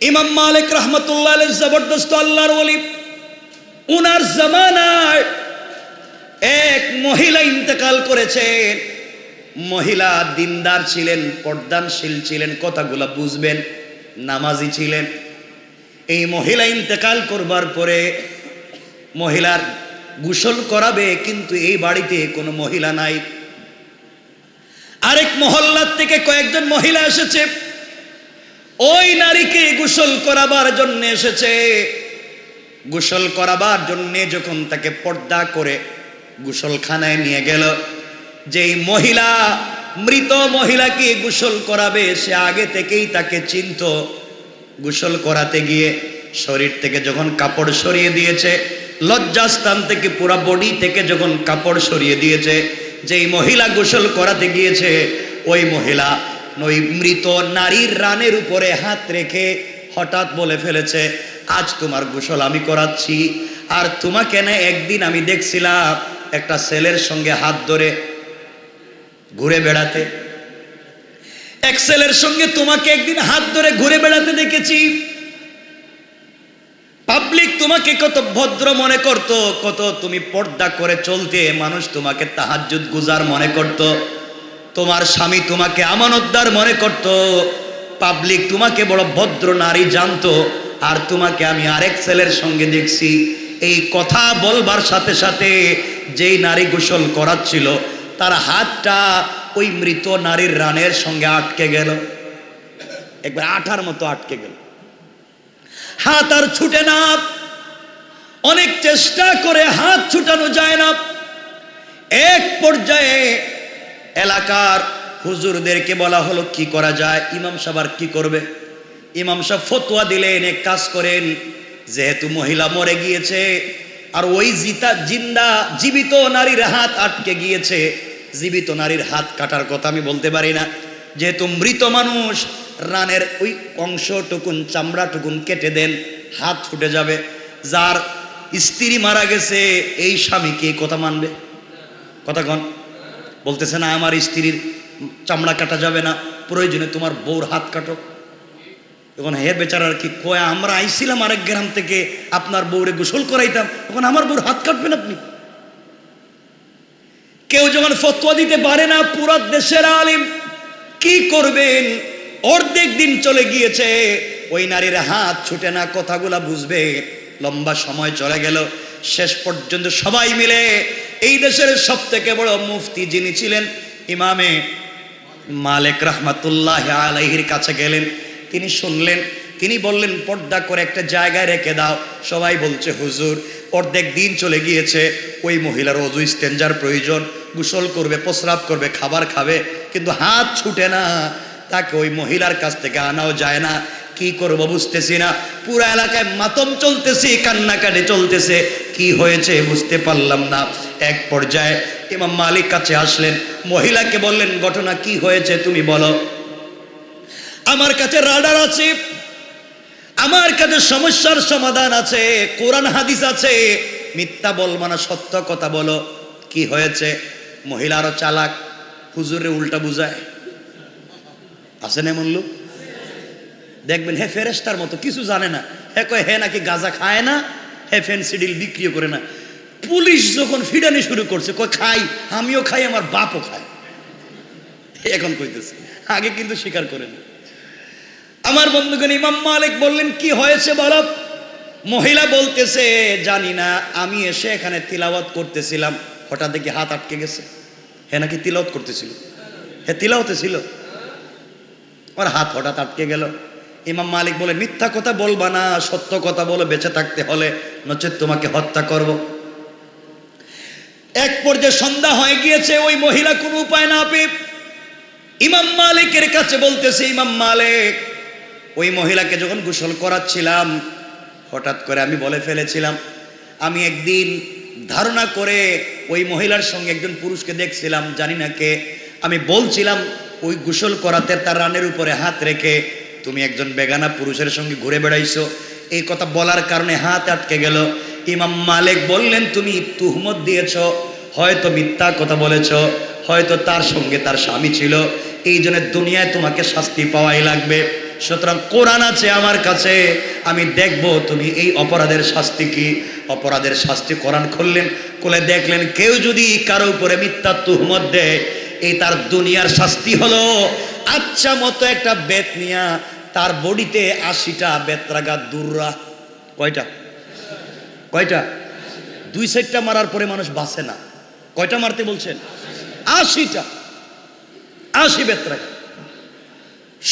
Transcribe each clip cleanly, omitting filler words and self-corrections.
ইমাম মালিক রহমতুল্লাহ আলাইহি জবরদস্ত আল্লাহর ওলি। উনার জামানায় এক মহিলা ইন্তেকাল করেছেন। মহিলা দিনদার ছিলেন, পর্দানশীল ছিলেন, কথাগুলো বুঝবেন, নামাজি ছিলেন। এই মহিলা ইন্তেকাল করবার পরে মহিলার গোসল করাবে, কিন্তু এই বাড়িতে কোনো মহিলা নাই। আরেক মহল্লার থেকে কয়েকজন মহিলা এসেছে, ওই নারীকে গোসল করাবার জন্য এসেছে। গোসল করাবার জন্য যখন তাকে পর্দা করে গোসলখানায় নিয়ে গেল, যেই মহিলা মৃত মহিলাকে গোসল করাবে সে আগে থেকেই তাকে চিনত। গোসল করাতে গিয়ে শরীর থেকে যখন কাপড় সরিয়ে দিয়েছে, লজ্জাস্থান থেকে পুরো বডি থেকে যখন কাপড় সরিয়ে দিয়েছে, যেই মহিলা গোসল করাতে গিয়েছে ওই মহিলা ওই মৃত নারীর রানের উপরে হাত রেখে হঠাৎ বলে ফেলেছে, আজ তোমার গোসল আমি করাচ্ছি। আর তোমাকে না একদিন আমি দেখছিলাম একটা ছেলের সঙ্গে হাত ধরে ঘুরে বেড়াতে, এক ছেলের সঙ্গে তোমাকে একদিন হাত ধরে ঘুরে বেড়াতে দেখেছি। পাবলিক তোমাকে কত ভদ্র মনে করত, কত তুমি পর্দা করে চলতে, মানুষ তোমাকে তাহাজ্জুদ গুজার মনে করত, তোমার স্বামী তোমাকে আমানতদার মনে করত, পাবলিক তোমাকে বড় ভদ্র নারী জানতো। আর তোমাকে আমি আরেক ছেলের সঙ্গে দেখছি। এই কথা বলবার সাথে সাথে যেই নারী গোসল করাচ্ছিল তার হাতটা ওই মৃত নারীর রানের সঙ্গে আটকে গেল, একবার আঠার মতো আটকে গেল। হাত আর ছুটে না, অনেক চেষ্টা করে হাত ছুটানো যায় না। এক পর্যায়ে এলাকার হুজুরদেরকে বলা হলো কি করা যায়। ইমাম সাহেব আর কি করবে? ইমাম সাহেব ফতোয়া দিলেন, এক কাজ করেন, যেহেতু মহিলা মরে গিয়েছে আর ওই জীবিত নারীর হাত আটকে গিয়েছে, জীবিত নারীর হাত কাটার কথা আমি বলতে পারি না, যেহেতু মৃত মানুষ, রানের ওই অংশটুকুন চামড়াটুকুন কেটে দেন, হাত ছুটে যাবে। যার স্ত্রী মারা গেছে এই স্বামীকে কথা মানবে? কথা কন বলতেছে না, আমার স্ত্রীর চামড়া কাটা যাবে না, প্রয়োজনে তোমার বউর হাত কাটো। এখন হে বেচারার কি কয়, আমরা আইছিলাম আরেক গ্রাম থেকে আপনার বউরে গোসল করাইতাম, এখন আমার বউর হাত কাটবেন আপনি? কেউ যখন ফতোয়া দিতে পারে না, পুরো দেশের আলিম কি করবেন? অর্ধেক দিন চলে গিয়েছে, ওই নারীর হাত ছুটে না, কথাগুলা বুঝবে। লম্বা সময় চলে গেল, শেষ পর্যন্ত সবাই মিলে এই দেশের সব থেকে বড় মুফতি যিনি ছিলেন ইমামে মালিক রহমতুল্লাহ আলাইহির কাছে গেলেন। তিনি শুনলেন, তিনি বললেন পর্দা করে একটা জায়গায় রেখে দাও। সবাই বলছে হুজুর অর্ধেক দিন চলে গিয়েছে, ওই মহিলার ওযু ইস্তেঞ্জার প্রয়োজন, গোসল করবে, প্রস্রাব করবে, খাবার খাবে, কিন্তু হাত ছুটে না, তাকে ওই মহিলার কাছ থেকে আনাও যায় না। কি করবো বুঝতেছি না, পুরো এলাকায় মাতম চলতেছে, কান্নাকাটি চলতেছে, কি হয়েছে বুঝতে পারলাম না। এক পর্যায়ে ইমাম মালিক কাছে আসলেন, মহিলাকে বললেন ঘটনা কি হয়েছে তুমি বলো। আমার কাছে রাডার আছে, আমার কাছে সমস্যার সমাধান আছে, কোরআন হাদিস আছে, মিথ্যা বলবো না, সত্য কথা বলো, কি হয়েছে। মহিলা আরো চালাক, হুজুরে উল্টা বুঝায়। আছে না এমন লোক? দেখবেন হে ফেরেশতার মতো, কিছু জানে না, হে কয় হে নাকি গাঁজা খায় না, হে ফেন্সিডিল বিক্রিও করে না। পুলিশ যখন ফিডানি শুরু করছে, কয় খাই, আমিও খাই, আমার বাপও খায়, এখন কইতেছে, আগে কিন্তু স্বীকার করে না। আমার বন্ধুগণ, ইমাম মালিক বললেন কি হয়েছে বলো। মহিলা বলতেছে জানি না, আমি এসে এখানে তিলাওয়াত করতেছিলাম, হঠাৎ দেখি হাত আটকে গেছে। হে নাকি তিলাওয়াত করতেছিল, হে তিলাওয়াতে ছিল, ওর হাত হঠাৎ আটকে গেল। ইমাম মালিক বলে মিথ্যা কথা বলবা না, সত্য কথা বলো, বেঁচে থাকতে হলে, নচেত তোমাকে হত্যা করব। এক পর্যায়ে সন্ধ্যা হয়ে গিয়েছে, ওই মহিলা কোনো উপায় না পেয়ে ইমাম মালিকের কাছে বলতেছে, ইমাম মালিক ওই মহিলাকে যখন গোসল করাচ্ছিলাম, হঠাৎ করে আমি বলে ফেলেছিলাম, আমি একদিন ধারণা করে ওই মহিলার সঙ্গে একজন পুরুষকে দেখছিলাম, জানি না কে, আমি বলছিলাম ওই গোসল করাতে তার রানের উপরে হাত রেখে তুমি একজন বেগানা পুরুষের সঙ্গে ঘুরে বেড়াইছো, এই কথা বলার কারণে হাত আটকে গেল। ইমাম মালিক বললেন তুমি তুহমত দিয়েছ, হয়তো মিথ্যা কথা বলেছ, হয়তো তার সঙ্গে তার স্বামী ছিল, এই জন্য দুনিয়ায় তোমাকে শাস্তি পাওয়াই লাগবে। সুতরাং কোরআন আছে আমার কাছে, আমি দেখব তুমি এই অপরাধের শাস্তি কি। অপরাধের শাস্তি কোরআন খুললেন, খুলে দেখলেন কেউ যদি কারো উপরে মিথ্যা তুহমত দেয়, এই তার দুনিয়ার শাস্তি হলো আচ্ছা মতো একটা বেত নিয়া তার বডিতে 80টা বেত্রাঘাত দুররা। কয়টা? কয়টা? 2 সাইডটা মারার পরে মানুষ বাঁচে না। কয়টা মারতে বলছেন? 80টা। 80 বেত্রাঘাত।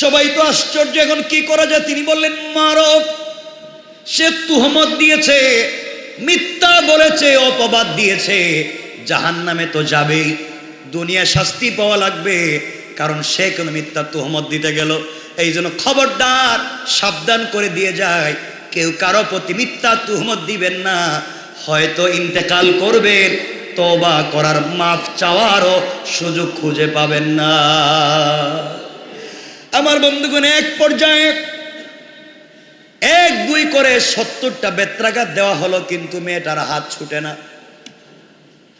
সবাই তো আশ্চর্য, এখন কি করা যায়? তিনি বললেন মারো। সে তুহমত দিয়েছে, মিথ্যা বলেছে, অপবাদ দিয়েছে, জাহান্নামে তো যাবেই, দুনিয়া শাস্তি পাওয়া লাগবে, কারণ সে কোনো মিথ্যা তুহমত দিতে গেল। এই জন্য খবরদার, সাবধান করে দিয়ে যায়, কেউ কারো প্রতি মিথ্যা তুহমত দিবেন না। হয়তো ইন্তেকাল করবেন, তওবা করার, মাফ চাওয়ারও সুযোগ খুঁজে পাবেন না। আমার বন্ধুগণ, এক পর্যায়ে 1-2 করে 70টা বেত্রাঘাত দেওয়া হলো, কিন্তু মেয়েটার হাত ছুটে না।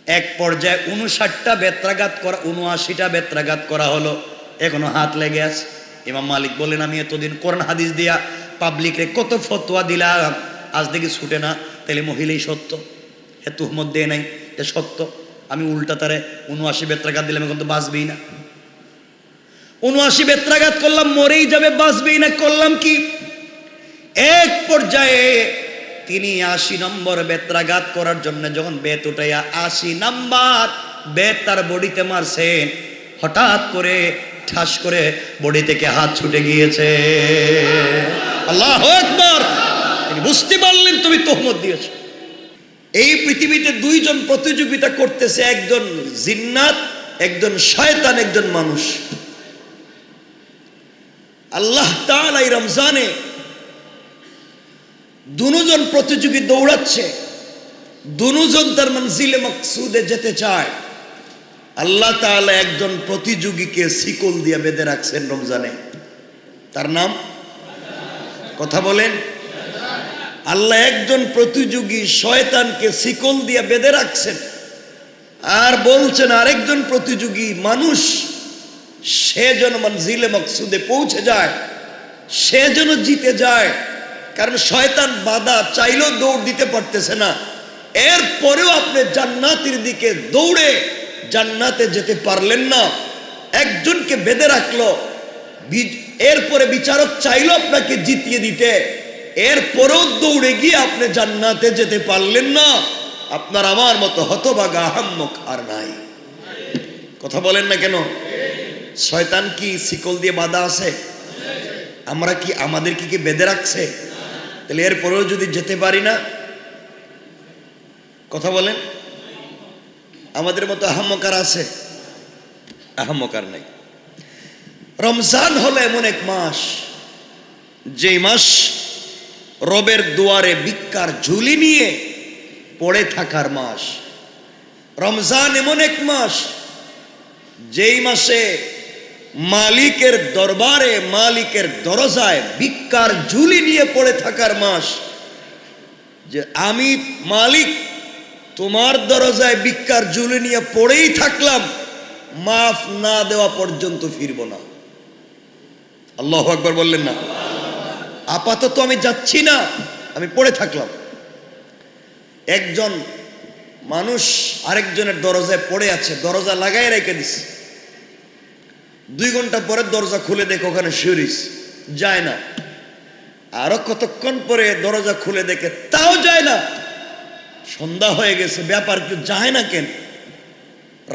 এক পর্যায়ে 59টা বেত্রাঘাত করা, 79টা বেত্রাঘাত করা হলো, এখনো হাত লেগে আছে। ইমাম মালিক বলেন, আমি এতদিন কোরআন হাদিস দিয়া পাবলিকরে কত ফতোয়া দিলাম, আজ দেখি ছুটে না, তাহলে মহিলাই সত্য, এ তুহমত দেয় নাই, এ সত্য। আমি উল্টা তারে 79 বেত্রাঘাত দিলাম, এখন তো বাঁচবেই না। 79 বেত্রাঘাত করলাম, মরেই যাবে, বাঁচবেই না, করলাম কি? এক পর্যায়ে তিনি 80 নম্বর বেত্রাঘাত করার জন্য যখন বেত উঠাইয়া 80 নাম্বার বেত তার বডিতে মারছেন, হঠাৎ করে ঠাস করে বডি থেকে হাত ছুটে গিয়েছে। আল্লাহু আকবার! তিনি বুঝতে পারলেন তুমি তুহমত দিয়েছো। এই পৃথিবীতে 2 জন প্রতিযোগিতা করতেছে, একজন জিন্নাত, একজন শয়তান, একজন মানুষ। আল্লাহ তাআলা এই রমজানে 2 জন প্রতিযোগী দৌড়াচ্ছে, 2 জন তার মঞ্জিলে মকসুদে যেতে চায়। আল্লাহ তাআলা একজন প্রতিযোগীকে শিকল দিয়ে বেঁধে রাখছেন রমজানে। তার নাম, কথা বলেন, আল্লাহ একজন প্রতিযোগী শয়তানকে শিকল দিয়ে বেঁধে রাখছেন, আর বলছেন আরেকজন প্রতিযোগী মানুষ, সে যেন মঞ্জিলে মকসুদে পৌঁছে যায়, সে যেন জিতে যায়। কারণ শয়তান বাধা চাইলেও দৌড় দিতে পারতেছে না। এরপরেও আপনি জান্নাতের দিকে দৌড়ে জান্নাতে যেতে পারলেন না, একজনকে বেঁধে রাখলো। এরপরে বিচারক চাইলো আপনাকে জিতিয়ে দিতে, এরপরেও দৌড়ে গিয়ে আপনি জান্নাতে যেতে পারলেন না। আপনার আমার মতো হতভাগা আহাম্মক আর নাই। কথা বলেন না কেন? শয়তান কি শিকল দিয়ে বাঁধা আছে? আমরা কি, আমাদের কি বেঁধে রাখছে? তাহলে এরপরেও যদি যেতে পারি না, কথা বলেন, আমাদের মতো আহাম্মকার আছে? আহাম্মকার নাই। রমজান হলো এমন এক মাস, যে মাস রবের দুয়ারে ভিক্ষার ঝুলি নিয়ে পড়ে থাকার মাস। রমজান এমন এক মাস, যেই মাসে মালিকের দরবারে, মালিকের দরজায় ভিক্ষার ঝুলি নিয়ে পড়ে থাকার মাস। যে আমি মালিক, তোমার দরজায় ভিক্ষার ঝুলি নিয়ে পড়েই থাকলাম, মাফ না দেওয়া পর্যন্ত ফিরবো না। আল্লাহু আকবার বললেন না? আপাতত আমি যাচ্ছি না, আমি পড়ে থাকলাম। একজন মানুষ আরেকজনের দরজায় পড়ে আছে, দরজা লাগাই রেখে দিছে। 2 ঘন্টা পরে দরজা খুলে দেখে ওখানে শুয়ে যায় না। আরো কতক্ষণ পরে দরজা খুলে দেখে তাও যায় না। সন্ধ্যা হয়ে গেছে, ব্যাপার কি, যায় না কেন?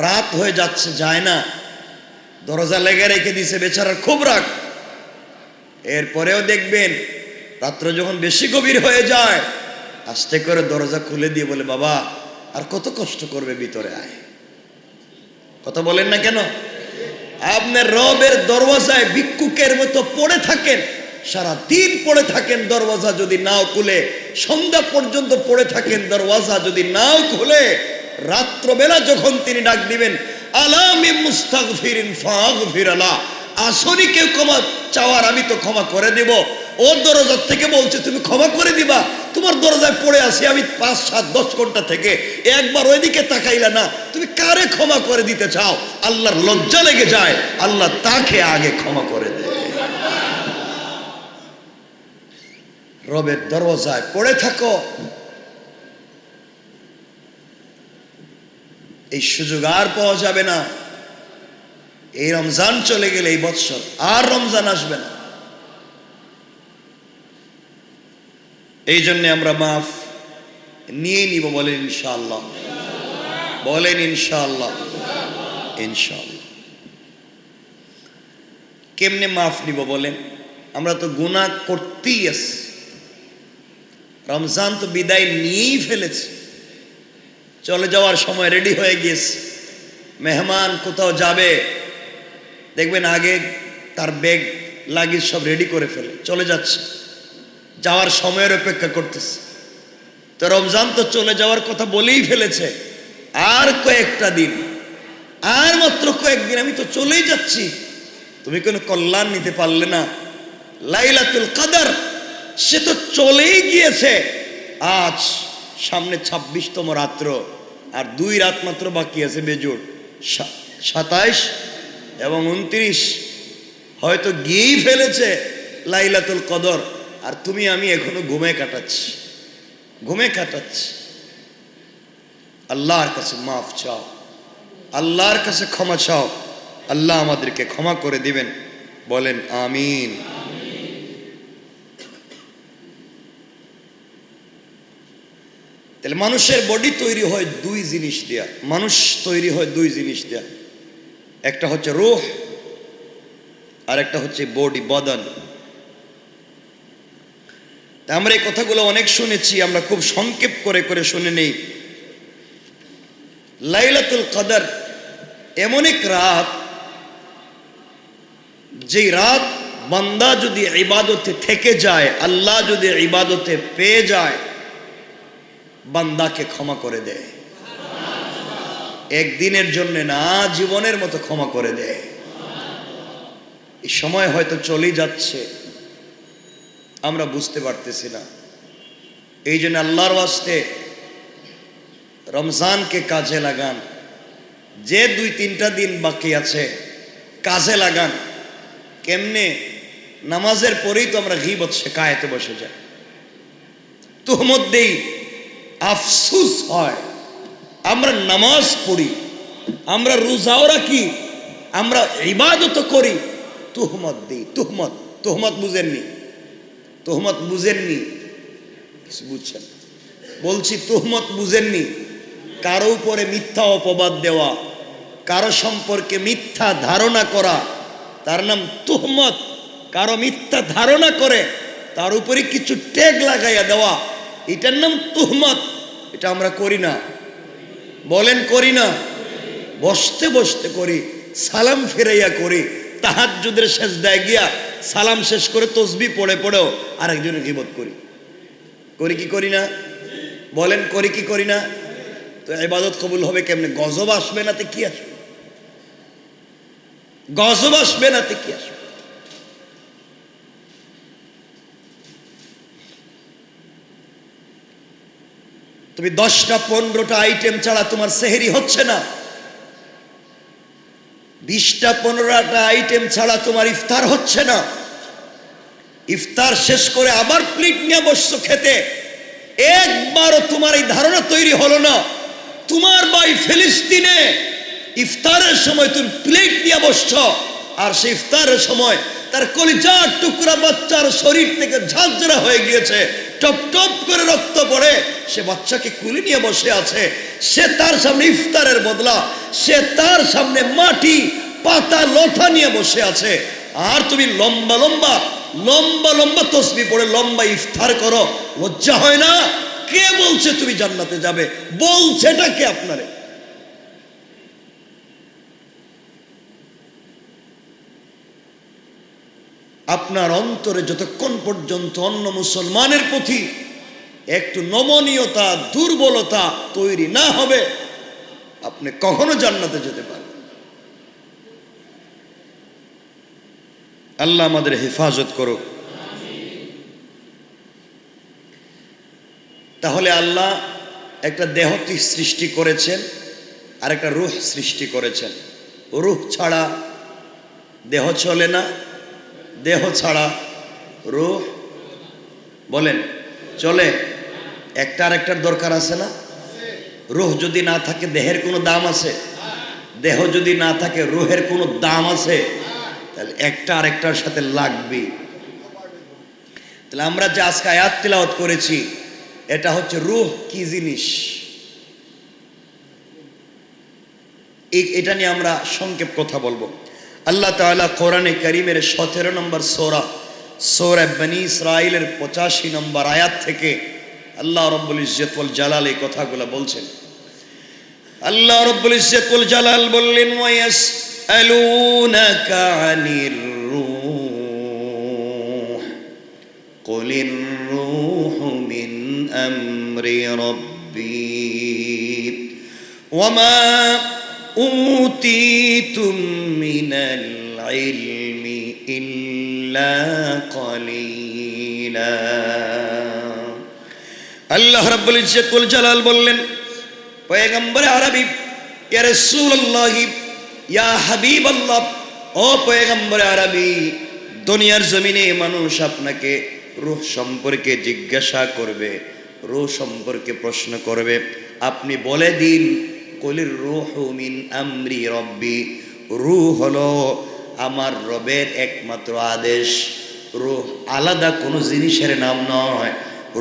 রাত হয়ে যাচ্ছে, যায় না। দরজা লেগে রেখে দিছে, বেচারার খুব রাগ। এরপরেও দেখবেন রাত্র যখন বেশি গভীর হয়ে যায়, আস্তে করে দরজা খুলে দিয়ে বলে, বাবা আর কত কষ্ট করবে, ভিতরে আয়। কথা বলেন না কেন? আপনার রবের দরওয়াজায় ভিক্ষুকের মতো পড়ে থাকেন, সারা দিন পড়ে থাকেন, দরওয়াজা যদি নাও খুলে, সন্ধ্যা পর্যন্ত পড়ে থাকেন, দরওয়াজা যদি নাও খুলে, রাত্রবেলা যখন তিনি ডাক দিবেন, আলামি মুস্তাগফিরিন ফাগফির আলা, আসনি কেউ ক্ষমা চাওয়ার, আমি তো ক্ষমা করে দেব। ওর দরজা থেকে বলছে তুমি ক্ষমা করে দিবা, তোমার দরজায় পড়ে আছি আমি 5, 7, 10 ঘন্টা থেকে, একবার ওইদিকে তাকাইলা না, তুমি কারে ক্ষমা করে দিতে চাও? আল্লাহর লজ্জা লেগে যায়, আল্লাহ তাকে আগে ক্ষমা করে দেয়। রবের দরওয়াজায় পড়ে থাকো। এই সুযোগ আর পাওয়া যাবে না। এই রমজান চলে গেলে এই বৎসর আর রমজান আসবে না। এই জন্য আমরা মাফ নিয়ে নিব। বলেন ইনশাআল্লাহ, বলেন ইনশাআল্লাহ, ইনশাআল্লাহ। কেমনে মাফ নিব বলেন? আমরা তো গুনাহ করতেই আছি। রমজান তো বিদায় নিয়েই ফেলেছে, চলে যাওয়ার সময় রেডি হয়ে গিয়েছে। মেহমান কোথাও যাবে, দেখবেন আগে তার ব্যাগ লাগেজ সব রেডি করে ফেলে, চলে যাচ্ছে, যাওয়ার সময়ের অপেক্ষা করতেছে। তো রমজান তো চলে যাওয়ার কথা বলেই ফেলেছে, আর কয়েকটা দিন, আর মাত্র কয়েকদিন, আমি তো চলেই যাচ্ছি। তুমি কোনো কল্যাণ নিতে পারলে না। লাইলাতুল কদর সে তো চলেই গিয়েছে। আজ সামনে 26তম রাত্র, আর 2 রাত মাত্র বাকি আছে বেজোড়। 27 এবং 29 হয়তো গিয়েই ফেলেছে লাইলাতুল কদর, আর তুমি আমি এখনো ঘুমে কাটাচ্ছি, ঘুমে কাটাচ্ছি। আল্লাহর কাছে মাফ চাও, আল্লাহর কাছে ক্ষমা চাও। আল্লাহ আমাদেরকে ক্ষমা করে দিবেন। বলেন আমিন। তাহলে মানুষের বডি তৈরি হয় 2 জিনিস দিয়া। মানুষ তৈরি হয় 2 জিনিস দিয়া। একটা হচ্ছে রূহ, আর একটা হচ্ছে বডি, বদন। আমরা এই কথাগুলো অনেক শুনেছি, আমরা খুব সংক্ষেপ করে করে শুনে নেই। লাইলাতুল কদর এমন এক রাত, যেই রাত বান্দা যদি ইবাদতে থেকে যায়, আল্লাহ যদি ইবাদতে পেয়ে যায়, বান্দাকে ক্ষমা করে দেয়। একদিনের জন্য না, জীবনের মতো ক্ষমা করে দেয়। এই সময় হয়তো চলেই যাচ্ছে, আমরা বুঝতে পারতেছি না। এই জন্য আল্লাহর ওয়াস্তে রমজানকে কাজে লাগান। যে 2-3টা দিন বাকি আছে কাজে লাগান। কেমনে? নামাজের পরেই তো আমরা গীবত শেখায়েতে বসে যাই, তুহমত দেই, আফসুস হয়। আমরা নামাজ পড়ি, আমরা রোজাও রাখি, আমরা ইবাদত করি, তুহমত দিই। তুহমত, তুহমত বুঝেননি? তুহমত বুঝেননি? বুঝছেন? বলছি তুহমত বুঝেননি? কারো উপরে মিথ্যা অপবাদ দেওয়া, কারো সম্পর্কে মিথ্যা ধারণা করা, তার নাম তুহমত। কারো মিথ্যা ধারণা করে তার উপরে কিছু ট্যাগ লাগাইয়া দেওয়া, এটার নাম তুহমত। এটা আমরা করি না। বলেন করি না? বসতে বসতে করি, সালাম ফিরাইয়া করি, তাহাজ্জুদের সেজদায় গিয়া সালাম শেষ করে তসবিহ পড়ে পড়েও আরেকজনের গীবত করি। করি কি করি না? বলেন করি কি করি না? তো ইবাদত কবুল হবে কেমনে? গজব আসবে না তে কি আসবে? গজব আসবে না তে কি আসবে? তুমি 10টা-15টা আইটেম ছাড়া তোমার সেহরি হচ্ছে না। 20টা-15টা আইটেম ছাড়া তোমার ইফতার হচ্ছে না। ইফতার শেষ করে আবার প্লেট নিয়ে বসছো খেতে, একবারও তোমার এই ধারণা তৈরি হলো না তোমার ভাই ফিলিস্তিনে ইফতারের সময় তুমি প্লেট নিয়ে বসছো, আর সেই ইফতারের সময় তার কলিজার টুকরা বাচ্চার শরীর থেকে ঝাঁঝরা হয়ে গিয়েছে, টপ টপ করে রক্ত পড়ে, সে বাচ্চাকে কুলে নিয়ে বসে আছে। সে তার সামনে ইফতারের বদলা সে তার সামনে মাটি পাতা লতা নিয়ে বসে আছে, আর তুমি লম্বা লম্বা লম্বা লম্বা তসবিহ পড়ে লম্বা ইফতার করো। লজ্জা হয় না? কে বলছে তুমি জান্নাতে যাবে? বলছেটা কে আপনারে? আপনার অন্তরে যতক্ষণ পর্যন্ত অন্য মুসলমানের প্রতি একটু নমনীয়তা, দুর্বলতা তৈরি না হবে, আপনি কখনো জান্নাতে যেতে পারবেন। আল্লাহ আমাদের হেফাজত করুক। তাহলে আল্লাহ একটা দেহ সৃষ্টি করেছেন আর একটা রূহ সৃষ্টি করেছেন। রূহ ছাড়া দেহ চলে না, দেহ ছাড়া রূহ। বলেন চলে? একটা আর একটার দরকার আছে না? রূহ যদি না থাকে দেহের কোনো দাম আছে? দেহ যদি না থাকে রূহের কোনো দাম আছে? তাহলে একটা আর একটার সাথে লাগবে। তাহলে আমরা যে আজকে আয়াত তিলাওয়াত করেছি এটা হচ্ছে রূহ কি জিনিস, এটা নিয়ে আমরা সংক্ষেপ কথা বলবো। আল্লাহ তাআলা কোরআনে কারীমের 17 নম্বর সূরা বনী ইসরাঈলের 85 নম্বর আয়াত থেকে আল্লাহ রাব্বুল ইজ্জত ওয়াল জালাল এই কথাগুলো বলছেন। আল্লাহ রাব্বুল ইজ্জত ওয়াল জালাল বললেন, ওয়ায়াসআলুনাকা আনির রূহ কুলির রূহু মিন আমরি রাব্বি ওয়ামা উতীতুম মিনাল ইলমি ইল্লা কলিলা। আল্লাহ রাব্বুল ইজ্জত ওয়াল জালাল বললেন, পয়গম্বর আরবি, ইয়া রাসূলুল্লাহ, ইয়া হাবিবাল্লাহ, ও পয়গম্বর আরবি, দুনিয়ার জমিনে মানুষ আপনাকে রূহ সম্পর্কে জিজ্ঞাসা করবে, রূহ সম্পর্কে প্রশ্ন করবে, আপনি বলে দিন কুলির রূহু মিন আমরি রব্বি, রূহ হলো আমার রবের একমাত্র আদেশ। রূহ আলাদা কোনো জিনিসের নাম নয়,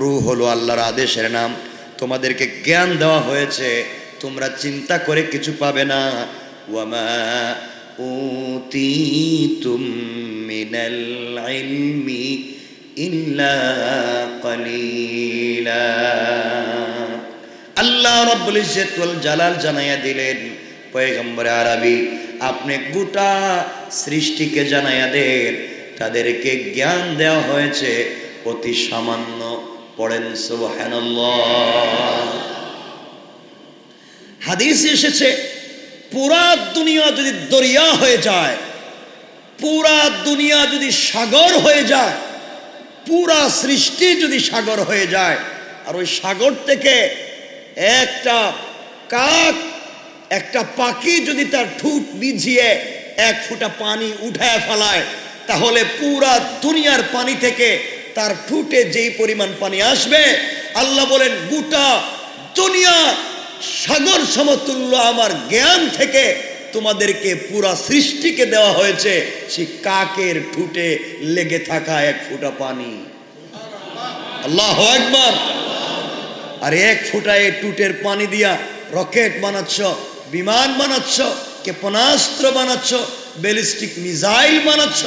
রূহ হলো আল্লাহর আদেশের নাম। তোমাদেরকে জ্ঞান দেওয়া হয়েছে, তোমরা চিন্তা করে কিছু পাবে না। ওয়ামা উতীতুম মিনাল ইলমি ইল্লা কলিলা। আল্লাহ রাব্বুল ইজ্জত ওয়াল জালাল জানাইয়া দিলেন, পয়গম্বর আরবি আপনি গোটা সৃষ্টিকে জানাইয়া দেন তাদেরকে জ্ঞান দেওয়া হয়েছে অতি সামান্য। পড়েন সুবহানাল্লাহ। হাদিসে এসেছে, পুরা দুনিয়া যদি দরিয়া হয়ে যায়, পুরা দুনিয়া যদি সাগর হয়ে যায়, পুরা সৃষ্টি যদি সাগর হয়ে যায়, আর ওই সাগর থেকে একটা কাক, একটা পাখি যদি তার ঠোঁট বিছিয়ে 1 ফোঁটা পানি উঠায় ফেলায়, তাহলে পুরা দুনিয়ার পানি থেকে তার ঠোঁটে যেই পরিমাণ পানি আসবে, আল্লাহ বলেন গোটা দুনিয়া সাগর সমতুল্য আমার জ্ঞান থেকে তোমাদেরকে পুরা সৃষ্টিকে দেওয়া হয়েছে সেই কাকের ঠোঁটে লেগে থাকা 1 ফোঁটা পানি। আল্লাহু আকবার। আর 1 ফোঁটা এই ঠোঁটের পানি দিয়া রকেট বানাচ্ছ, বিমান বানাচ্ছ, ক্ষেপণাস্ত্র বানাচ্ছ, ব্যালিস্টিক মিসাইল বানাচ্ছ,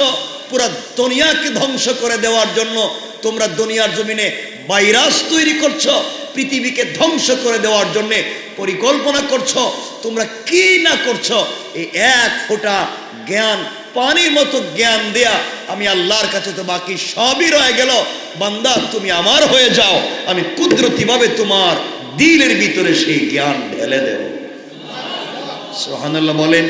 পুরা দুনিয়াকে ধ্বংস করে দেওয়ার জন্য তোমরা দুনিয়ার জমিনে ভাইরাস তৈরি করছো, পৃথিবীকে ধ্বংস করে দেওয়ার জন্য পরিকল্পনা করছো। তোমরা কি না করছো, এই 1 ফোঁটা জ্ঞান, পানির মতো জ্ঞান দেয়া আমি আল্লাহর কাছে তো বাকি সবই রয়ে গেল। বান্দা তুমি আমার হয়ে যাও, আমি কুদরতিভাবে তোমার দিলের ভিতরে সেই জ্ঞান ঢেলে দেব। সুবহানাল্লাহ বলেন।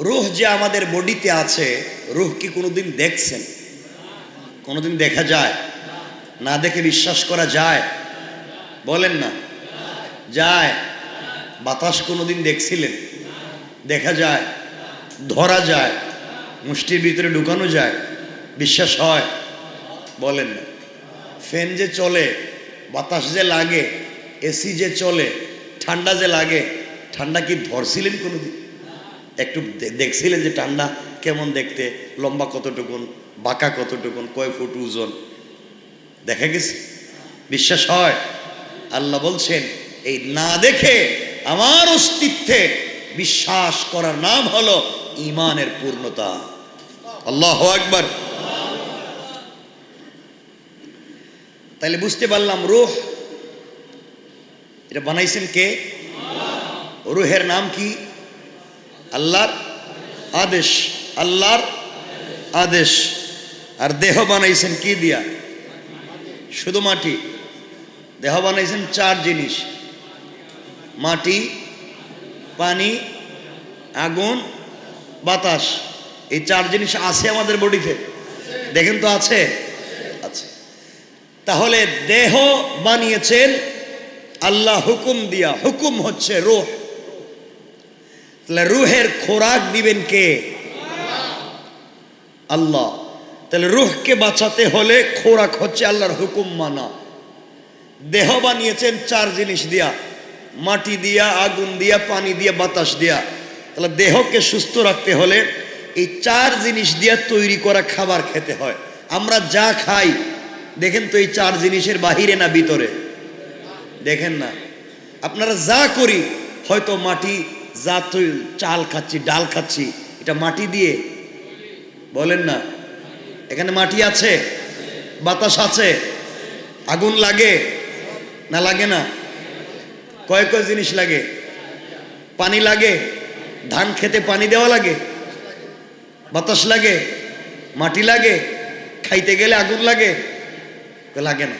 রূহ যে আমাদের বডিতে আছে, রূহ কি কোনোদিন দেখছেন? কোনোদিন দেখা যায়? না দেখে বিশ্বাস করা যায়? বলেন না যায়? বাতাস কোনোদিন দেখছিলেন? দেখা যায়, ধরা যায়, মুষ্টির ভিতরে ঢুকানো যায়, বিশ্বাস হয়? বলেন না। ফ্যান যে চলে, বাতাস যে লাগে, এসি যে চলে, ঠান্ডা যে লাগে, ঠান্ডা কি ধরছিলেন কোনোদিন? একটু দেখছিলেন যে ঠান্ডা কেমন দেখতে, লম্বা কতটুকুন, বাঁকা কতটুকুন, কয় ফুট ওজন? দেখা গেছে? বিশ্বাস হয়? আল্লাহ বলছেন এই না দেখে আমার অস্তিত্বে বিশ্বাস করার নাম হলো ঈমানের পূর্ণতা। আল্লাহু আকবার। তাইলে বুঝতে পারলাম রূহ এটা বানাইছেন কে? রূহের নাম কি? আল্লাহর আদেশ, আল্লাহর আদেশ। আর দেহ বানাইছেন কি দিয়া? শুধু মাটি। দেহ বানাইছেন 4 জিনিস, মাটি, পানি, আগুন, বাতাস। এই 4 জিনিস আছে আমাদের বডিতে, দেখেন তো আছে? আছে। তাহলে দেহ বানিয়েছেন আল্লাহ হুকুম দিয়া, হুকুম হচ্ছে রূহ, তাহলে রুহের খোরাক দিবেন কে? আল্লাহ। তাহলে রুহকে বাঁচাতে হলে খোরাক হচ্ছে আল্লাহর হুকুম মানা। দেহ বানিয়েছেন 4 জিনিস দিয়া, মাটি দিয়া, আগুন দিয়া, পানি দিয়া, বাতাস দিয়া। তাহলে দেহকে সুস্থ রাখতে হলে এই 4 জিনিস দিয়া তৈরি করা খাবার খেতে হয়। আমরা যা খাই দেখেন তো এই 4 জিনিসের বাহিরে না ভিতরে? দেখেন না? আপনারা যা করি, হয়তো মাটি যা চাল খাচ্ছি, ডাল খাচ্ছি, এটা মাটি দিয়ে, বলেন না? এখানে মাটি আছে, বাতাস আছে, আগুন লাগে না লাগে না? কয় কয় জিনিস লাগে? পানি লাগে, ধান খেতে পানি দেওয়া লাগে, বাতাস লাগে, মাটি লাগে, খাইতে গেলে আগুন লাগে, লাগে না?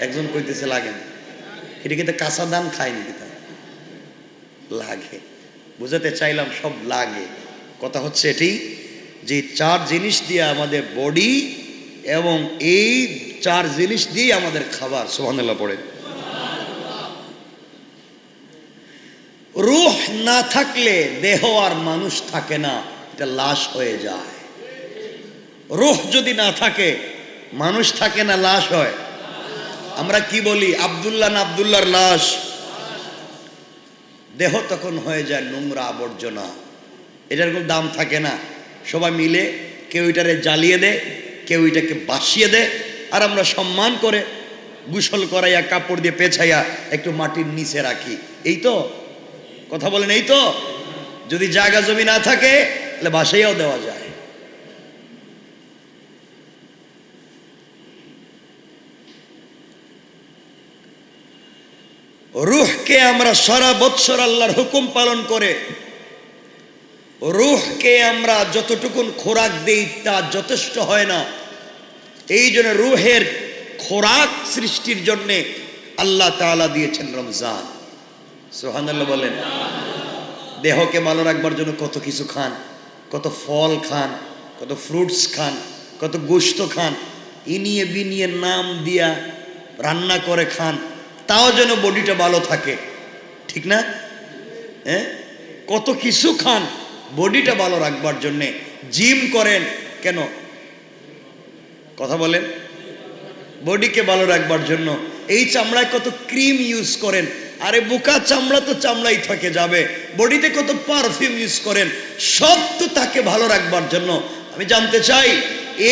একজন কইতেছে লাগে না। এটা কিন্তু কাঁচা ধান খায়নি, কিন্তু লাগে। বুঝাতে চাইলাম সব লাগে। কথা হচ্ছে এটি যে 4 জিনিস দিয়ে আমাদের বডি, এবং এই 4 জিনিস দিয়ে আমাদের খাবার। সুবহানাল্লাহ পড়ে। রূহ না থাকলে দেহ আর মানুষ থাকে না, এটা লাশ হয়ে যায়। রূহ যদি না থাকে, মানুষ থাকে না, লাশ হয়। আমরা কি বলি? আব্দুল্লাহ না আব্দুল্লাহর লাশ। দেহ তখন হয়ে যায় নোংরা আবর্জনা, এটার কোনো দাম থাকে না। সবাই মিলে কেউ এটারে জ্বালিয়ে দেয়, কেউ এটাকে বাসিয়ে দেয়, আর আমরা সম্মান করে গোসল করাইয়া, কাপড় দিয়ে পেছাইয়া একটু মাটির নিচে রাখি। এই তো কথা বলেন, এই তো। যদি জায়গা জমি না থাকে তাহলে বাসাইয়াও দেওয়া যায়। রূহকে আমরা সারা বৎসর আল্লাহর হুকুম পালন করে, রূহকে আমরা যতটুকুন খোরাক দেই তা যথেষ্ট হয় না। এই জন্য রূহের খোরাক সৃষ্টির জন্যে আল্লাহ তাআলা দিয়েছেন রমজান। সুবহানাল্লাহ বলেন। দেহকে ভালো রাখবার জন্য কত কিছু খান, কত ফল খান, কত ফ্রুটস খান, কত গোশত খান, ইনিয়ে বিনিয়ে নাম দিয়া রান্না করে খান, তাও যেন বডিটা ভালো থাকে, ঠিক না? হ্যাঁ, কত কিছু খান বডিটা ভালো রাখবার জন্যে। জিম করেন কেন? কথা বলেন। বডিকে ভালো রাখবার জন্য। এই চামড়ায় কত ক্রিম ইউজ করেন, আরে বোকা, চামড়া তো চামড়াই থেকে যাবে। বডিতে কত পারফিউম ইউজ করেন, সব তো তাকে ভালো রাখবার জন্য। আমি জানতে চাই,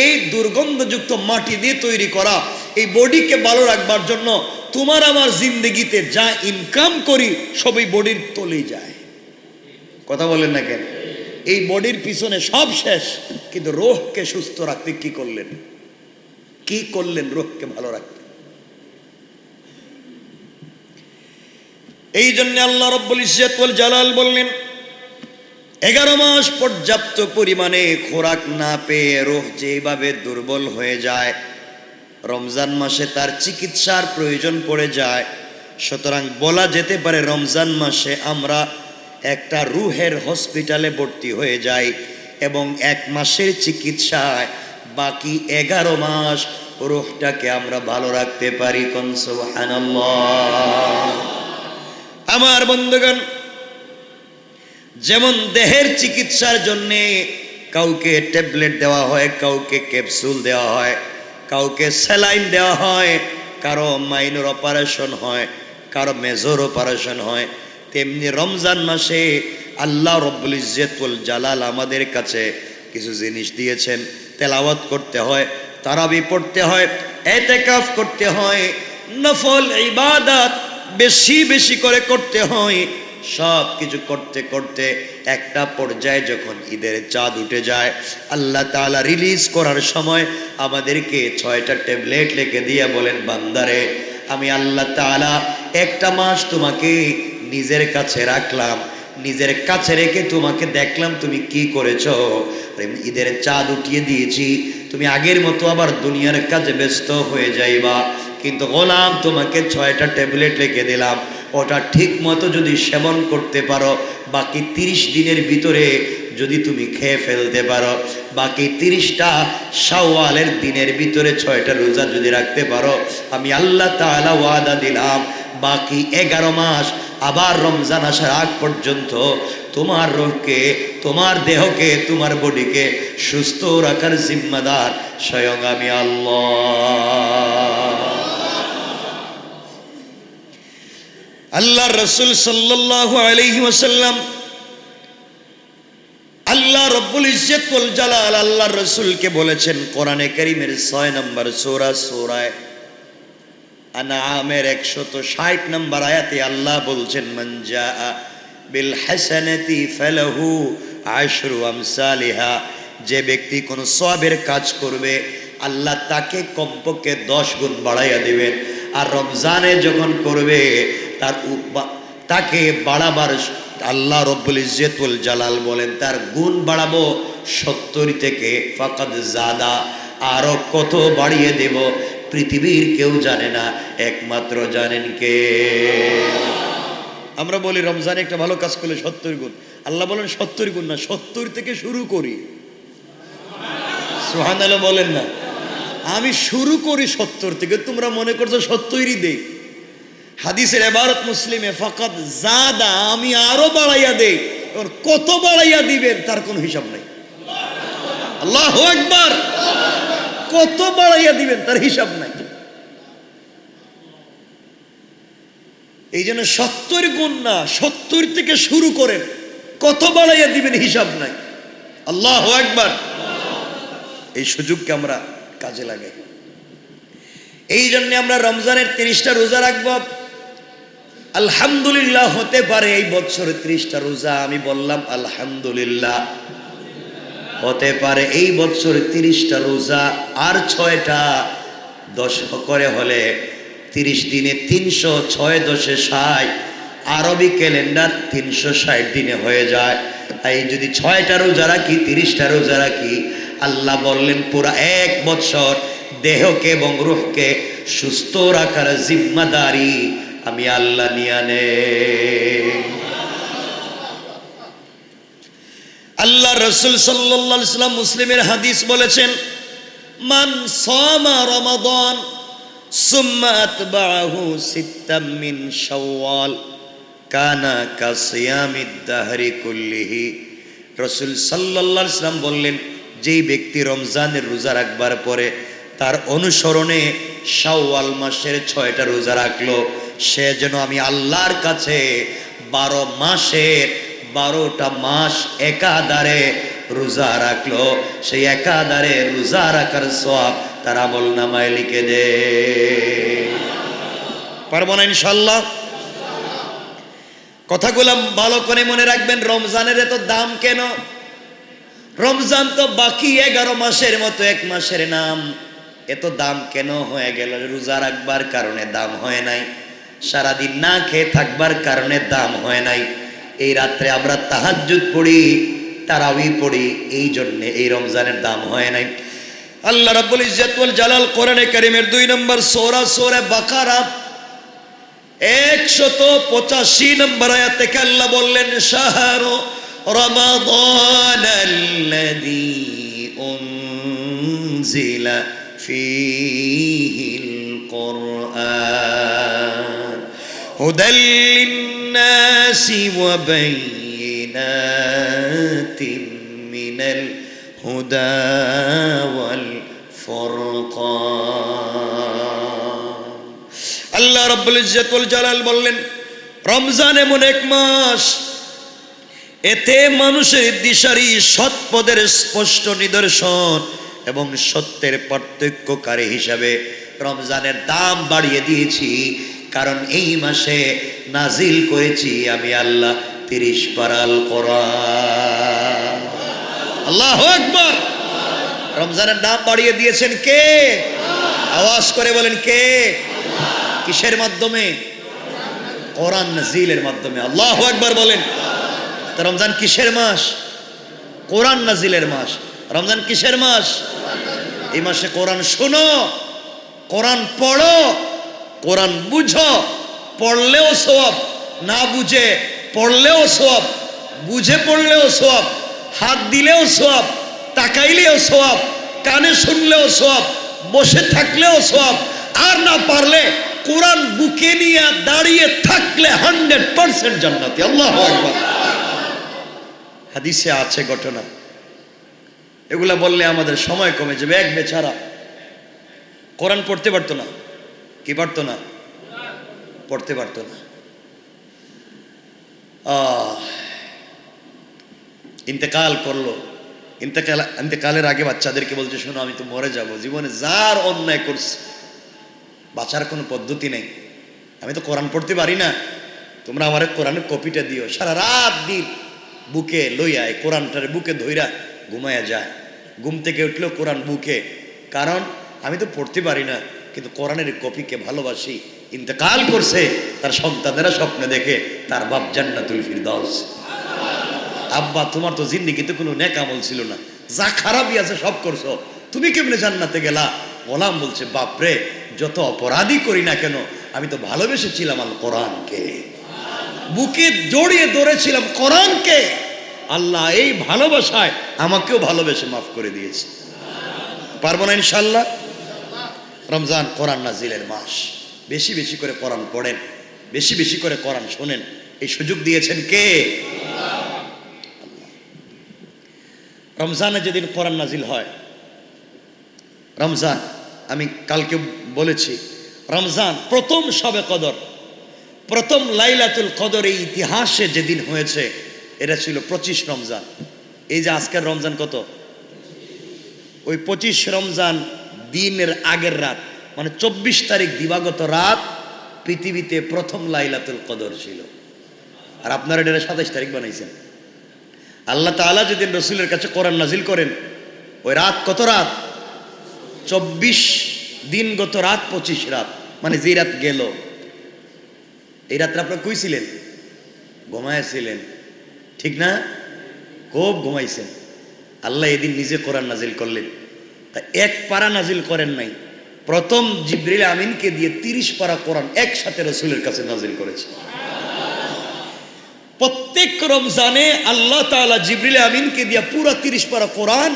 এই দুর্গন্ধযুক্ত মাটি দিয়ে তৈরি করা এই বডিকে ভালো রাখবার জন্য তোমার আমার জিন্দগিতে যা ইনকাম করি সবই বডির তলেই যায়। কথা বলেন না কেন? এই বডির পিছনে সব শেষ, কিন্তু রূহকে সুস্থ রাখতে কি করলেন? কি করলেন রূহকে ভালো রাখতে? এই জন্য আল্লাহ রাব্বুল ইজ্জত ওয়াল জালাল বললেন, 11 মাস পর্যাপ্ত পরিমাণে খোরাক না পেয়ে রূহ যেভাবে দুর্বল হয়ে যায়, রমজান মাসে তার চিকিৎসার প্রয়োজন পড়ে যায়। সুতরাং বলা যেতে পারে রমজান মাসে আমরা একটা রূহের হসপিটালে ভর্তি হয়ে যাই, এবং 1 মাসের চিকিৎসায় বাকি 11 মাস রূহটাকে আমরা ভালো রাখতে পারি। কোন সুবহানাল্লাহ। আমার বন্ধুগণ, যেমন দেহের চিকিৎসার জন্য কাউকে ট্যাবলেট দেওয়া হয়, কাউকে ক্যাপসুল দেওয়া হয়, কাউকে স্যালাইন দেওয়া হয়, কারো মাইনর অপারেশন হয়, কারো মেজর অপারেশন হয়, তেমনি রমজান মাসে আল্লাহ রাব্বুল ইজ্জত ওয়াল জালাল আমাদের কাছে কিছু জিনিস দিয়েছেন। তেলাওয়াত করতে হয়, তারাবি পড়তে হয়, ইতিকাফ করতে হয়, নফল ইবাদত বেশি বেশি করে করতে হয়। সব কিছু করতে করতে একটা পর্যায়ে যখন ঈদের চাঁদ উঠে যায়, আল্লাহ তাআলা রিলিজ করার সময় আমাদেরকে 6টা ট্যাবলেট লিখে দিয়ে বলেন, বান্দারে, আমি আল্লাহ তাআলা 1টা মাস তোমাকে নিজের কাছে রাখলাম, নিজের কাছে রেখে তোমাকে দেখলাম তুমি কি করেছো। ঈদের চাঁদ উঠিয়ে দিয়েছি, তুমি আগের মতো আবার দুনিয়ার কাজে ব্যস্ত হয়ে যাইবা, কিন্তু গোলাম তোমাকে 6টা ট্যাবলেট লিখে দিলাম, ওটা ঠিক মতো যদি সেবন করতে পারো, বাকি 30 দিনের ভিতরে যদি তুমি খেয়ে ফেলতে পারো, বাকি 30টা শাওয়ালের দিনের ভিতরে 6টা রোজা যদি রাখতে পারো, আমি আল্লাহ তাআলা ওয়াদা দিলাম বাকি 11 মাস আবার রমজান আসার আগ পর্যন্ত তোমার রোগকে, তোমার দেহকে, তোমার বডিকে সুস্থ রাখার জিম্মাদার স্বয়ং আমি আল্লাহ। আল্লাহর রাসূল সাল্লাল্লাহু আলাইহি ওয়াসাল্লাম, আল্লাহ রব্বুল ইজ্জত ওয়াল জালাল আল্লাহর রাসূলকে বলেছেন কোরআনে কারীমের 6 নম্বর সূরা সূরা আনআমের 160 নম্বর আয়াতে আল্লাহ বলছেন, মান জাআ বিল হাসানাতি ফালাহু আশরু আমসালিহা, যে ব্যক্তি কোন সওয়াবের কাজ করবে আল্লাহ তাকে কমপক্ষে 10 গুণ বাড়াইয়া দিবেন। আর রমজানে যখন করবে তাকে বাড়াবার আল্লাহ রব্বুল ইজ্জত ওয়াল জালাল বলেন তার গুণ বাড়াবো 70 থেকে ফাকাদ জাদা, আরো কত বাড়িয়ে দেব পৃথিবীর কেউ জানে না, একমাত্র জানেন কে? আমরা বলি রমজানে একটা ভালো কাজ করলে 70 গুণ, আল্লাহ বলেন 70 গুণ না, 70 থেকে শুরু করি। সুবহানাল্লাহ বলেন না, আমি শুরু করি 70 থেকে, তোমরা মনে করছো 70ই দেই। হাদিসের ইবারত মুসলিমে ফাকাদ জাদা, আমি আরো বাড়াইয়া দেই। কত বাড়াইয়া দিবেন তার কোনো হিসাব নাই। আল্লাহু আকবার, কত বাড়াইয়া দিবেন তার হিসাব নাই। এই জন্য 70 গুণ না, 70 থেকে শুরু করেন, কত বাড়াইয়া দিবেন হিসাব নাই। আল্লাহু আকবার। এই সুযোগকে আমরা কাজে লাগাই। এই জন্য আমরা রমজানের 30টা রোজা রাখবো। আলহামদুলিল্লাহ, হতে পারে এই বছর 30টা রোজা, আমি বললাম আলহামদুলিল্লাহ, হতে পারে এই বছর 30টা রোজা আর 6টা 10 করে হলে 30 দিনে 300, 6 10 60, আরবি ক্যালেন্ডার 360 দিনে হয়ে যায়। এই যদি 6টা রোজা রাখি, 30টা রোজা রাখি, আল্লাহ বললেন পুরা 1 বছর দেহকে এবং রূহকে সুস্থ রাখার জিম্মাদারি আমি আল্লাহ নিয়ে নে। আল্লাহ রাসূল সাল্লাল্লাহু আলাইহি ওয়াসাল্লাম মুসলিমের হাদিস বলেছেন, মান সামা রমাদান সুম্মা আতবাহু সিত্তাম মিন শাওয়াল কানা কাসিয়ামিদ দাহরি কুল্লিহি। রাসূল সাল্লাল্লাহু আলাইহি ওয়াসাল্লাম বললেন, যেই ব্যক্তি রমজানের রোজা রাখবার পরে তার অনুসরণে শাওয়াল মাসের 6টা রোজা রাখলো, সে যেন আমি আল্লাহর কাছে 12 মাসের 12টা মাস একাধারে রোজা রাখলো, সেই একাধারে রোজা রাখার সওয়াব তার আমলনামায় লিখে দে। পারবো না ইনশাআল্লাহ? কথাগুলো ভালো করে মনে রাখবেন। রমজানের এত দাম কেন? রমজান তো বাকি 11 মাসের মতো 1 মাসের নাম, এত দাম কেন হয়ে গেল? রোজা রাখবার কারণে দাম হয় নাই, সারাদিন না খেয়ে থাকবার কারণে দাম হয় নাই, এই রাত্রে আমরা তাহাজ্জুদ পড়ি, তারাবি পড়ি, এই জন্য এই রমজানের দাম হয় নাই। আল্লাহ রাব্বুল ইজ্জত ওয়াল জালাল কোরআনে কারীমের 2 নম্বর সূরা সূরা বাকারা 185 নম্বর আয়াত থেকে আল্লাহ বললেন, শাহরু রমাদান আল্লাযী উনজিলা ফীহিল কুরআন হুদাল লিন-নাসি ওয়া বাইয়িনাতিন মিনাল হুদা ওয়াল ফুরকান। আল্লাহ রাব্বুল ইজ্জত ওয়াল জালাল বললেন, রমজান এমন 1 মাস, এতে মানুষের দিশারি, সৎ পদের স্পষ্ট নিদর্শন এবং সত্যের পার্থক্যকারী হিসাবে রমজানের দাম বাড়িয়ে দিয়েছি। কারণ এই মাসে নাজিল করেছি আমি আল্লাহ 30 পারাল কোরআন। আল্লাহু আকবার। রমজানের দাম বাড়িয়ে দিয়েছেন কে? আওয়াজ করে বলেন কে? কিসের মাধ্যমে? কোরআন নাজিলের মাধ্যমে। আল্লাহু আকবার বলেন। তো রমজান কিসের মাস? কোরআন নাজিলের মাস। রমজান কিসের মাস? এই মাসে কোরআন শোনো, কোরআন পড়ো, কোরআন বুঝো। পড়লেও সওয়াব, না বুঝে পড়লেও সওয়াব, বুঝে পড়লেও সওয়াব, হাত দিলেও সওয়াব, তাকাইলেও সওয়াব, কানে শুনলেও সওয়াব, বসে থাকলেও সওয়াব, আর না পারলে কোরআন বুকে নিয়ে দাঁড়িয়ে থাকলে 100% জান্নাতি। আল্লাহু আকবার। হাদিসে আছে ঘটনা, এগুলা বললে আমাদের সময় কমে যাবে। এক বেচারা কোরআন পড়তে পারতো না। কি পারতো না? পড়তে পারতো না। ইন্তেকাল করলো। ইন্তেকালের আগে বাচ্চাদেরকে বলছে, শোনো আমি তো মরে যাব, জীবনে যার অন্যায় করছে বাঁচার কোনো পদ্ধতি নেই, আমি তো কোরআন পড়তে পারি না, তোমরা আমার কোরআনের কপিটা দিও। সারা রাত দিন বুকে লইয়ায় কোরআনটারে বুকে ধইরা ঘুমায়া যায়। ঘুম থেকে উঠলো কোরআন বুকে, কারণ আমি তো পড়তে পারি না, কিন্তু কোরআনের কপিকে ভালোবাসি। ইন্তেকাল করছে, তার সন্তানেরা স্বপ্নে দেখে তার বাপ জান্নাতুল ফিরদাউস। আব্বা তোমার তো জিন্দেগিতে কোনো নেক আমল ছিল না, যা খারাপই আছে সব করছো, তুমি কেমনে জান্নাতে গেলা? গোলাম বলছে, বাপরে যত অপরাধী করি না কেন, আমি তো ভালোবেসেছিলাম আল কোরআনকে, বুকে জড়িয়ে ধরেছিলাম কোরআনকে। আল্লাহ এই ভালোবাসায় আমাকেও ভালোবেসে মাফ করে দিয়েছে। পারবো না ইনশাল্লাহ? রমজান কোরআন নাজিলের মাস, বেশি বেশি করে কোরআন পড়েন, বেশি বেশি করে কোরআন শোনেন। এই সুযোগ দিয়েছেন কে? রমজানে যেদিন কোরআন নাজিল হয়, রমজান আমি কালকে বলেছি, রমজান প্রথম শবে কদর, প্রথম লাইলাতুল কদর এই ইতিহাসে যেদিন হয়েছে, এটা ছিল 25 রমজান। এই যে আজকের রমজান কত? ওই 25 রমজান দিনের আগের রাত, মানে 24 তারিখ দিবাগত রাত পৃথিবীতে প্রথম লাইলাতুল কদর ছিল। আর আপনারা এটা 27 তারিখ বানাইছেন। আল্লাহ তাআলা যেদিন রসুলের কাছে কোরআন নাজিল করেন, ওই রাত কত রাত? 24 দিনগত রাত, 25 রাত, মানে যে রাত গেল, এই রাত্রে আপনারা কই ছিলেন? ঘুমাইছিলেন, ঠিক না? খুব ঘুমাইছেন। আল্লাহ এদিন নিজে কোরআন নাজিল করলেন। তা এক পারা নাজিল করেন নাই, প্রথম জিবরিল আমিনকে দিয়ে 30 পারা কোরআন একসাথে রসুলের কাছে নাজিল করেছে। প্রত্যেক রমজানে আল্লাহ তাআলা জিবরিল আমিনকে দিয়ে পুরো 30 পারা কোরআন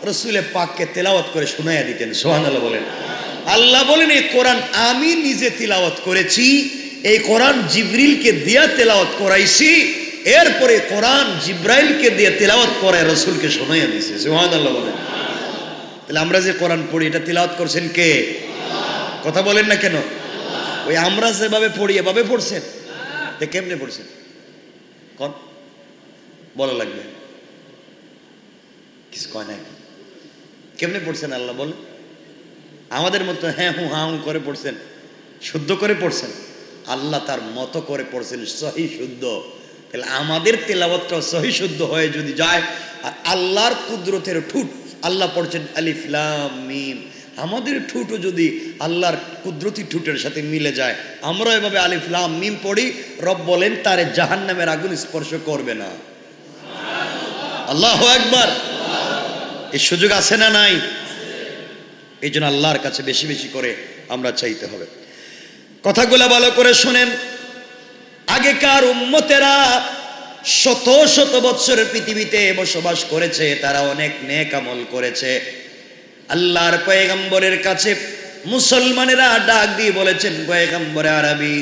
রসুলের পাককে তেলাওয়াত করে শোনাইয়া দিতেন। সুবহানাল্লাহ বলেন। আল্লাহ বলেন, এই কোরআন আমি নিজে তিলাওয়াত করেছি, এই কোরআন জিবরিলকে দিয়া তেলাওয়াত করাইছি, এরপরে কোরআন জিব্রাইলকে দিয়ে তেলাওয়াত করায় রসুলকে শোনাইয়া দিয়েছে। সুবহানাল্লাহ বলেন। তাহলে আমরা যে কোরআন পড়ি, এটা তিলাওয়াত করছেন কে? কথা বলেন না কেন? ওই আমরা যেভাবে পড়ি এভাবে পড়ছেন? কেমনে পড়ছেন কোন বলা লাগবে? কিছু কয় নাই। কেমনে পড়ছেন আল্লাহ বলে? আমাদের মতো হ্যাঁ হু হা হু করে পড়ছেন? শুদ্ধ করে পড়ছেন? আল্লাহ তার মতো করে পড়ছেন, সহি শুদ্ধ। তাহলে আমাদের তেলাওয়াতটা সহি শুদ্ধ হয়ে যদি যায়, আর আল্লাহর কুদরতের ঠুট, আল্লাহ পড়ছেন আলিফ লাম মিম, আমাদের ঠুটও যদি আল্লাহর কুদরতি ঠুটের সাথে মিলে যায়, আমরা এভাবে আলিফ লাম মিম পড়ি, রব বলেন তারে জাহান্নামের আগুন স্পর্শ করবে না। আল্লাহু আকবার। এই সুযোগ আছে না নাই? এই জন্য আল্লাহর কাছে বেশি বেশি করে আমরা চাইতে হবে। কথাগুলো ভালো করে শুনেন। আগেকার উম্মতেরা শত শত বৎসরের পৃথিবীতে বসবাস করেছে, তারা অনেক নেক আমল করেছে। আল্লাহর পয়গম্বরের কাছে মুসলমানেরা ডাক দিয়ে বলেছেন, পয়গম্বরে আরবি